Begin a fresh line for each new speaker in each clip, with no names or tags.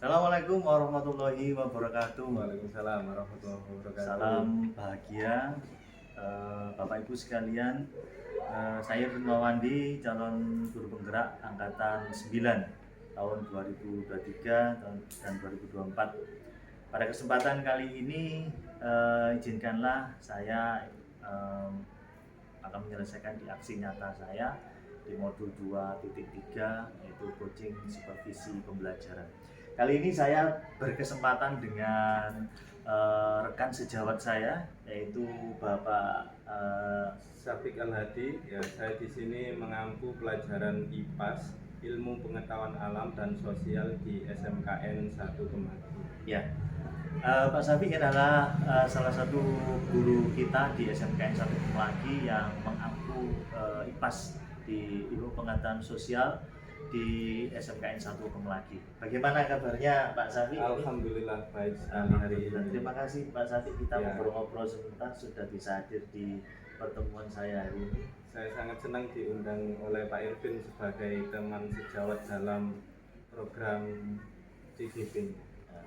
Assalamualaikum warahmatullahi wabarakatuh.
Waalaikumsalam warahmatullahi wabarakatuh.
Salam bahagia Bapak Ibu sekalian. Saya Rinwawandi, calon guru penggerak angkatan 9 tahun 2023 dan 2024. Pada kesempatan kali ini izinkanlah saya akan menyelesaikan di aksi nyata saya di modul 2.3 yaitu coaching supervisi pembelajaran. Kali ini saya berkesempatan dengan rekan sejawat saya yaitu Bapak
Syafiq Al-Hadi. Ya, saya di sini mengampu pelajaran IPAS, Ilmu Pengetahuan Alam dan Sosial di SMKN 1 Kemaki.
Ya, Pak Syafiq adalah salah satu guru kita di SMKN 1 Kemaki yang mengampu IPAS di Ilmu Pengetahuan Sosial di SMKN 1 Kemlaki. Bagaimana kabarnya Pak Syafiq?
Alhamdulillah baik sekali hari ini.
Terima kasih Pak Syafiq, kita
Ya.
ngobrol-ngobrol sebentar sudah bisa hadir di pertemuan saya hari ini.
Saya sangat senang diundang oleh Pak Irvin sebagai teman sejawat dalam program CGP.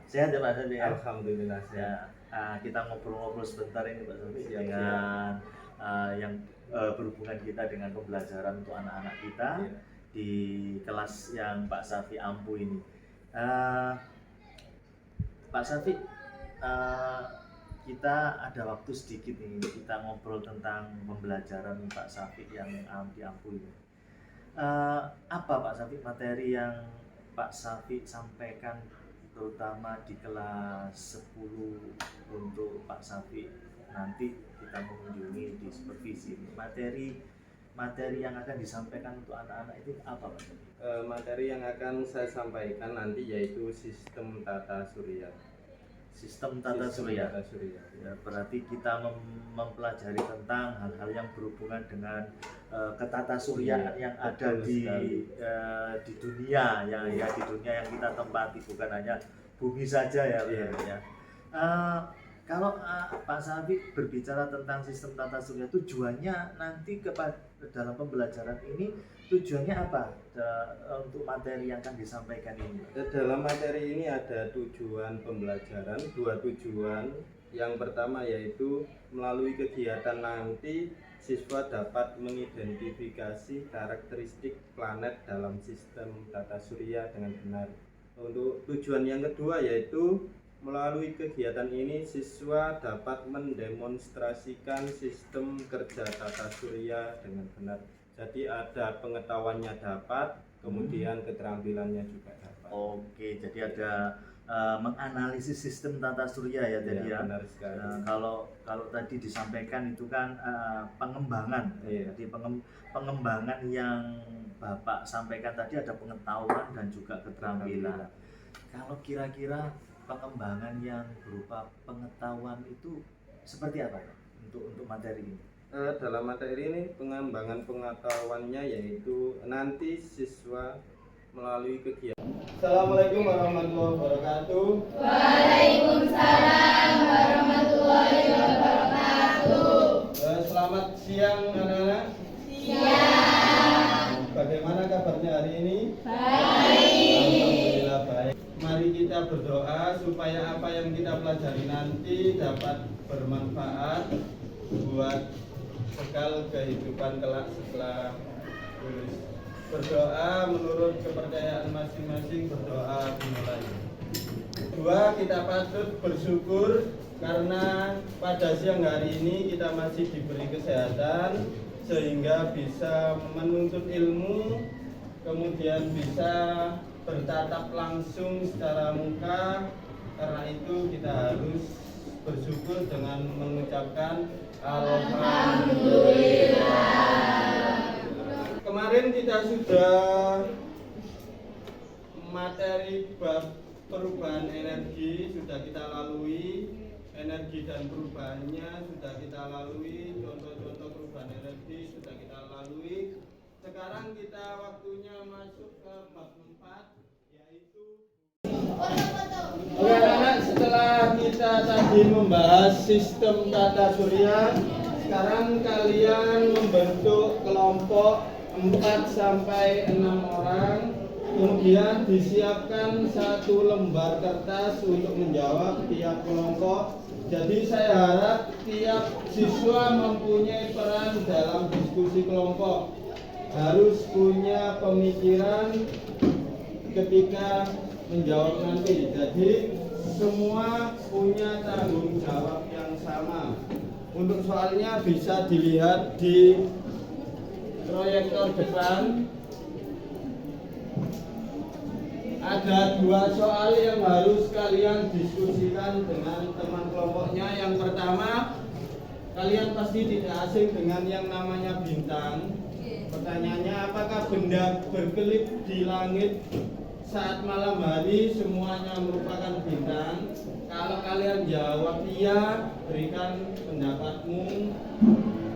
Sehat ya Pak Syafiq?
Alhamdulillah
Ya, kita ngobrol-ngobrol sebentar ini Pak Syafiq
Siap,
dengan yang berhubungan kita dengan pembelajaran untuk anak-anak kita.
Ya.
Di kelas yang Pak Syafiq ampu ini. Pak Syafiq, kita ada waktu sedikit nih, kita ngobrol tentang pembelajaran Pak Syafiq yang diampu ini. Apa Pak Syafiq materi yang Pak Syafiq sampaikan terutama di kelas 10 untuk Pak Syafiq nanti kita mengunjungi di supervisi materi yang akan disampaikan untuk anak-anak itu apa Pak?
Materi yang akan saya sampaikan nanti yaitu sistem tata surya.
Sistem tata surya. Ya, berarti kita mempelajari tentang hal-hal yang berhubungan dengan ketata suryaan yang ada di dunia ya di dunia yang kita tempati, bukan hanya bumi saja ya. Kalau Pak Syafiq berbicara tentang sistem tata surya, tujuannya nanti dalam pembelajaran ini tujuannya apa untuk materi yang akan disampaikan ini?
Dalam materi ini ada tujuan pembelajaran, dua tujuan. Yang pertama yaitu melalui kegiatan nanti siswa dapat mengidentifikasi karakteristik planet dalam sistem tata surya dengan benar. Untuk tujuan yang kedua yaitu melalui kegiatan ini siswa dapat mendemonstrasikan sistem kerja tata surya dengan benar. Jadi ada pengetahuannya dapat, kemudian keterampilannya juga dapat.
Oke, jadi ada menganalisis sistem tata surya ya tadi ya.
Benar sekali.
Kalau tadi disampaikan itu kan pengembangan. Jadi pengembangan yang Bapak sampaikan tadi ada pengetahuan dan juga keterampilan. Kalau kira-kira pengembangan yang berupa pengetahuan itu seperti apa ya untuk materi ini?
Dalam materi ini pengembangan pengetahuannya yaitu nanti siswa melalui kegiatan. Assalamualaikum warahmatullahi wabarakatuh.
Waalaikumsalam warahmatullahi wabarakatuh.
Selamat siang anak-anak.
Siang.
Bagaimana kabarnya hari ini?
Baik.
Alhamdulillah baik. Mari kita berdoa supaya apa yang kita pelajari nanti dapat bermanfaat buat bekal kehidupan kelak setelah lulus. Berdoa menurut kepercayaan masing-masing, berdoa dimulai. Kedua, kita patut bersyukur karena pada siang hari ini kita masih diberi kesehatan sehingga bisa menuntut ilmu, kemudian bisa bertatap langsung secara muka. Karena itu kita harus bersyukur dengan mengucapkan Alhamdulillah. Kemarin kita sudah materi bab perubahan energi sudah kita lalui, energi dan perubahannya sudah kita lalui, contoh-contoh perubahan energi sudah kita lalui. Sekarang kita waktunya masuk ke bab 4 yaitu Oke anak-anak, setelah kita tadi membahas sistem tata surya, sekarang kalian membentuk kelompok 4 sampai 6 orang Kemudian disiapkan satu lembar kertas untuk menjawab tiap kelompok. Jadi saya harap tiap siswa mempunyai peran dalam diskusi kelompok. Harus punya pemikiran ketika menjawab nanti. Jadi semua punya tanggung jawab yang sama. Untuk soalnya bisa dilihat di proyektor depan. Ada 2 soal yang harus kalian diskusikan dengan teman kelompoknya. Yang pertama, kalian pasti tidak asing dengan yang namanya bintang. Pertanyaannya, apakah benda berkelip di langit saat malam hari semuanya merupakan bintang? Kalau kalian jawab iya, berikan pendapatmu.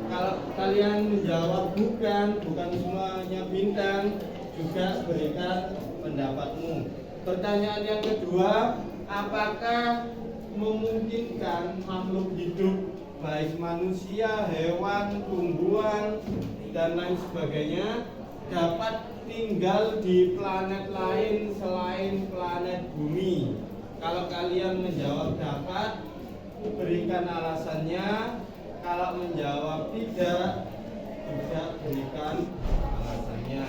Kalau kalian menjawab bukan semuanya bintang, juga berikan pendapatmu. Pertanyaan yang kedua, apakah memungkinkan makhluk hidup baik manusia, hewan, tumbuhan, dan lain sebagainya dapat tinggal di planet lain selain planet bumi? Kalau kalian menjawab dapat, berikan alasannya. Kalau menjawab tidak berikan alasannya.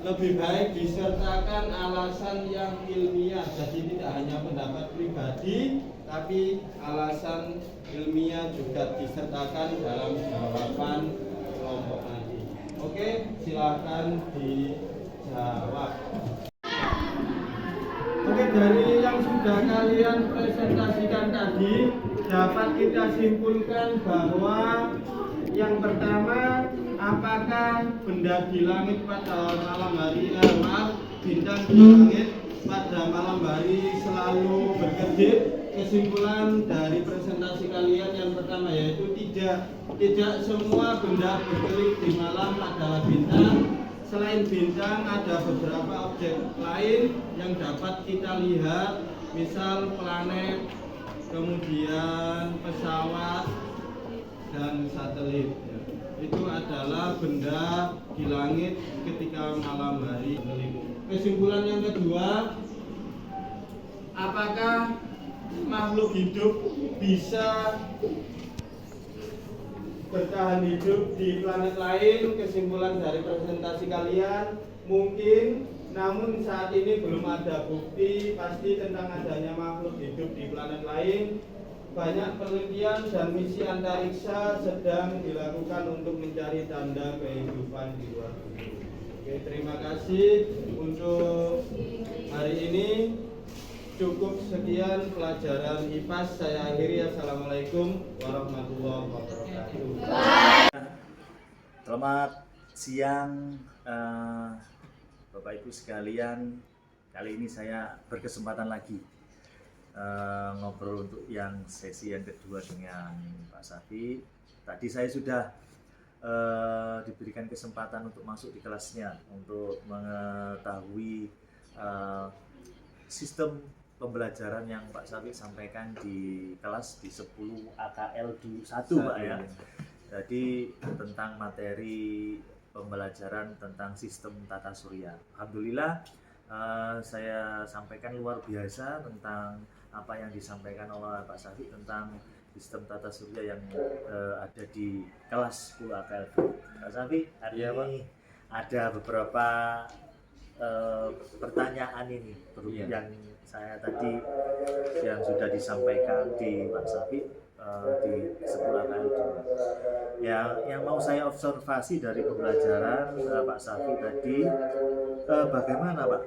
Lebih baik disertakan alasan yang ilmiah, jadi tidak hanya pendapat pribadi, tapi alasan ilmiah juga disertakan dalam jawaban kelompok nanti. Oke, silakan dijawab. Oke, dari yang sudah kalian presentasikan tadi, dapat kita simpulkan bahwa yang pertama, apakah benda di langit pada malam hari, bintang di langit pada malam hari selalu berkedip? Kesimpulan dari presentasi kalian yang pertama yaitu tidak semua benda berkelip di malam adalah bintang. Selain bintang ada beberapa objek lain yang dapat kita lihat, misal planet, kemudian pesawat dan satelit. Itu adalah benda di langit ketika malam hari. Kesimpulan yang kedua, apakah makhluk hidup bisa bertahan hidup di planet lain? Kesimpulan dari presentasi kalian, mungkin, namun saat ini belum ada bukti pasti tentang adanya makhluk hidup di planet lain. Banyak penelitian dan misi antariksa sedang dilakukan untuk mencari tanda kehidupan di luar bumi. Oke, terima kasih untuk hari ini. Cukup sekian pelajaran IPAS, saya akhiri. Assalamualaikum warahmatullahi wabarakatuh.
Selamat siang Bapak Ibu sekalian. Kali ini saya berkesempatan lagi ngobrol untuk yang sesi yang kedua dengan Pak Safi. Tadi saya sudah diberikan kesempatan untuk masuk di kelasnya untuk mengetahui sistem pembelajaran yang Pak Safi sampaikan di kelas di 10 AKL 1 Pak ya. Jadi tentang materi pembelajaran tentang sistem tata surya. Alhamdulillah saya sampaikan luar biasa tentang apa yang disampaikan oleh Pak Safi tentang sistem tata surya yang ada di kelas 10 AKL. Pak Safi, hari ini ada beberapa pertanyaan ini yang saya tadi yang sudah disampaikan di Pak Safi di 10 AKL 2. Yang mau saya observasi dari pembelajaran Pak Safi tadi, bagaimana Pak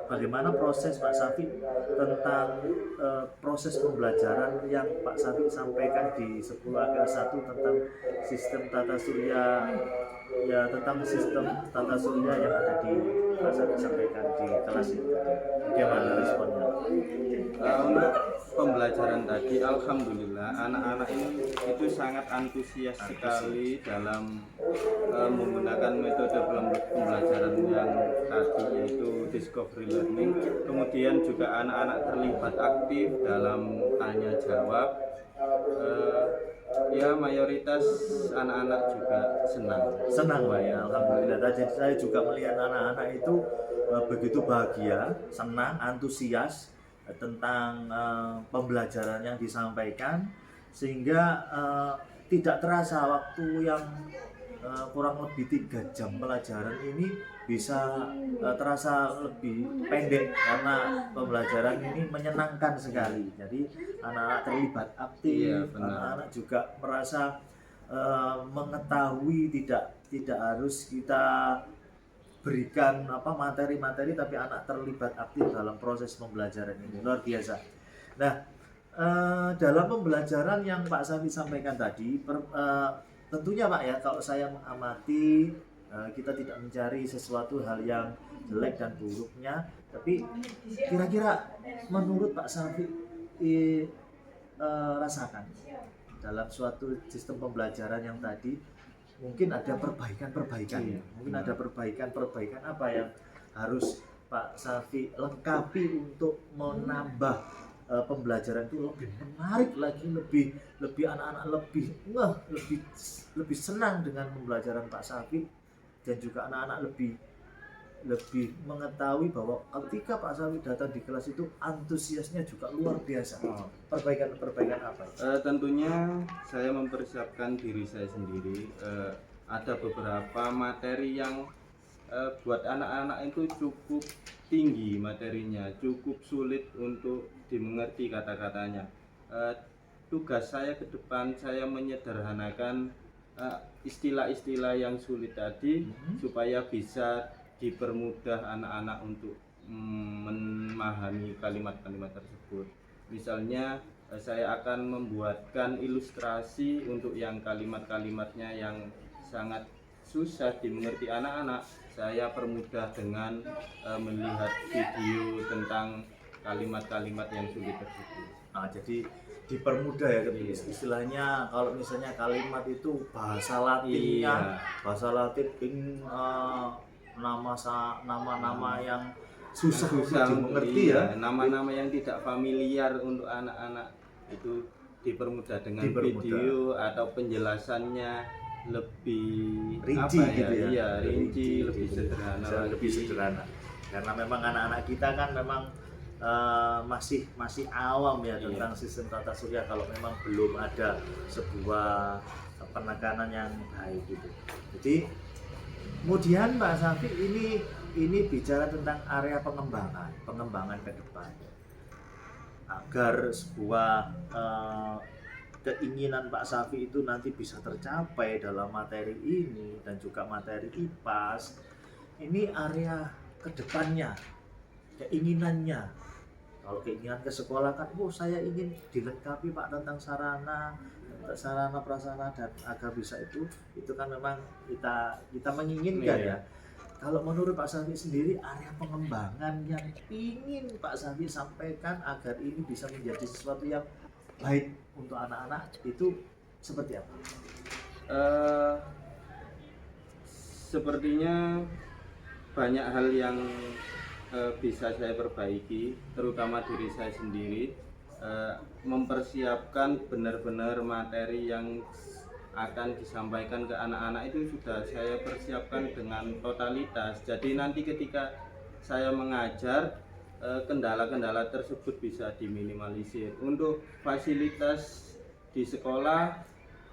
bagaimana proses Pak Safi tentang proses pembelajaran yang Pak Safi sampaikan di 10 AKL 1 tentang sistem tata surya, tentang sistem tata surya yang ada di Pak Safi sampaikan di kelas ini. Bagaimana responnya?
Untuk pembelajaran tadi, alhamdulillah anak-anak ini itu sangat antusias sekali dalam menggunakan metode pembelajaran yang tadi, yaitu discovery learning. Kemudian juga anak-anak terlibat aktif dalam tanya jawab. Ya, mayoritas anak-anak juga senang.
Senang Pak ya, alhamdulillah. Jadi saya juga melihat anak-anak itu begitu bahagia, senang, antusias tentang pembelajaran yang disampaikan, sehingga tidak terasa waktu yang kurang lebih 3 jam pelajaran ini bisa terasa lebih pendek karena pembelajaran ini menyenangkan sekali. Jadi anak-anak terlibat aktif,
Iya, benar.
anak-anak juga merasa mengetahui, tidak harus kita berikan materi-materi, tapi anak terlibat aktif dalam proses pembelajaran ini, luar biasa. Nah, dalam pembelajaran yang Pak Safi sampaikan tadi, tentunya Pak ya, kalau saya mengamati, kita tidak mencari sesuatu hal yang jelek dan buruknya, tapi kira-kira menurut Pak Safi rasakan dalam suatu sistem pembelajaran yang tadi mungkin ada perbaikan-perbaikan ya, mungkin ada perbaikan-perbaikan apa yang harus Pak Safi lengkapi untuk menambah pembelajaran itu lebih menarik lagi, lebih anak-anak lebih senang dengan pembelajaran Pak Safi, dan juga anak-anak lebih mengetahui bahwa ketika Pak Safi datang di kelas itu antusiasnya juga luar biasa. Perbaikan apa?
Tentunya saya mempersiapkan diri saya sendiri. Ada beberapa materi yang buat anak-anak itu cukup tinggi materinya, cukup sulit untuk dimengerti kata-katanya. Tugas saya ke depan, saya menyederhanakan istilah-istilah yang sulit tadi supaya bisa dipermudah anak-anak untuk memahami kalimat-kalimat tersebut. Misalnya saya akan membuatkan ilustrasi untuk yang kalimat-kalimatnya yang sangat susah dimengerti anak-anak. Saya permudah dengan melihat video tentang kalimat-kalimat yang sulit tersebut.
Nah, jadi dipermudah ya, istilahnya kalau misalnya kalimat itu bahasa Latinnya, bahasa Latin nama-nama yang susah dimengerti ya,
nama-nama yang tidak familiar untuk anak-anak itu dipermudah dengan video atau penjelasannya lebih
rinci gitu ya.
Iya, rinci, lebih sederhana.
Karena memang anak-anak kita kan memang masih awam ya tentang sistem tata surya, kalau memang belum ada sebuah penekanan yang baik gitu. Jadi kemudian Pak Safi ini bicara tentang area pengembangan ke depan agar sebuah keinginan Pak Safi itu nanti bisa tercapai dalam materi ini dan juga materi IPAS. Ini area kedepannya, keinginannya. Kalau keinginan ke sekolah kan, saya ingin dilengkapi Pak tentang sarana prasarana dan agar bisa itu kan memang kita menginginkan ya. Kalau menurut Pak Safi sendiri, area pengembangan yang ingin Pak Safi sampaikan agar ini bisa menjadi sesuatu yang baik untuk anak-anak itu seperti apa?
Sepertinya banyak hal yang bisa saya perbaiki, terutama diri saya sendiri. Mempersiapkan benar-benar materi yang akan disampaikan ke anak-anak itu sudah saya persiapkan dengan totalitas. Jadi nanti ketika saya mengajar, kendala-kendala tersebut bisa diminimalisir. Untuk fasilitas di sekolah,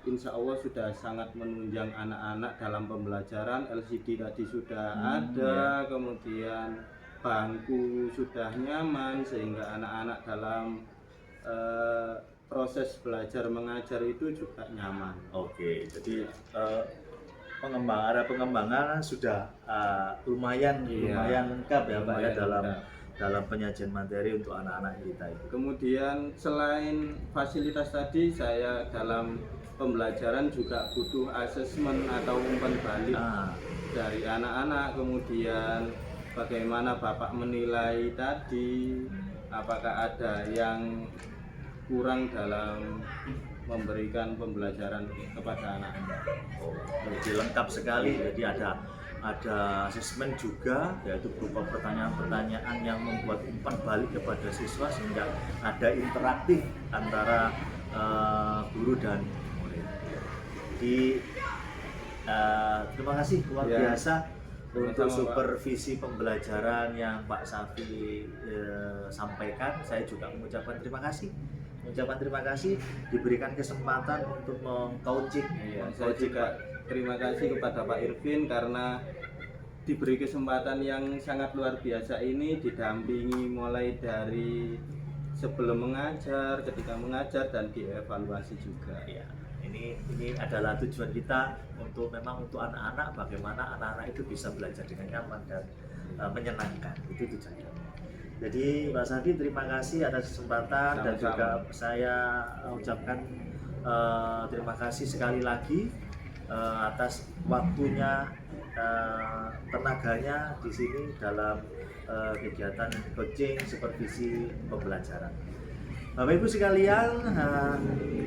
insya Allah sudah sangat menunjang anak-anak dalam pembelajaran. LCD tadi sudah ada, kemudian bangku sudah nyaman sehingga anak-anak dalam proses belajar mengajar itu juga nyaman.
Oke, jadi area pengembangan sudah lumayan lengkap ya Pak ya dalam penyajian materi untuk anak-anak kita itu.
Kemudian selain fasilitas tadi, saya dalam pembelajaran juga butuh asesmen atau umpan balik dari anak-anak. Kemudian bagaimana Bapak menilai tadi, apakah ada yang kurang dalam memberikan pembelajaran kepada anak-anak.
Jadi lengkap sekali, jadi ada asesmen juga, yaitu berupa pertanyaan-pertanyaan yang membuat umpan balik kepada siswa sehingga ada interaktif antara guru dan murid. Jadi terima kasih luar
Ya.
biasa untuk
Sama-sama, Pak.
supervisi pembelajaran yang Pak Safi sampaikan. Saya juga mengucapkan terima kasih. Diberikan kesempatan untuk meng-coaching.
Iya, saya juga terima kasih kepada Pak Irvin karena diberi kesempatan yang sangat luar biasa ini, didampingi mulai dari sebelum mengajar, ketika mengajar, dan dievaluasi juga.
Ya, ini adalah tujuan kita untuk anak-anak, bagaimana anak-anak itu bisa belajar dengan nyaman dan menyenangkan. Itu tujuannya. Jadi Pak Safi terima kasih atas kesempatan dan
Sama-sama.
juga saya ucapkan terima kasih sekali lagi atas waktunya, tenaganya di sini dalam kegiatan coaching supervisi pembelajaran. Bapak Ibu sekalian,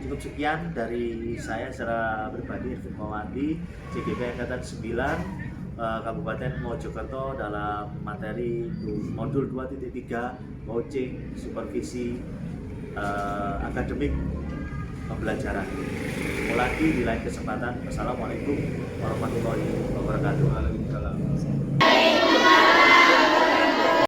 cukup sekian dari saya secara pribadi, Irfin Mawandi, CGP Angkatan 9 Kabupaten Mojokerto dalam materi modul 2.3 coaching supervisi akademik pembelajaran. Ketemu lagi di lain kesempatan. Wassalamualaikum warahmatullahi wabarakatuh.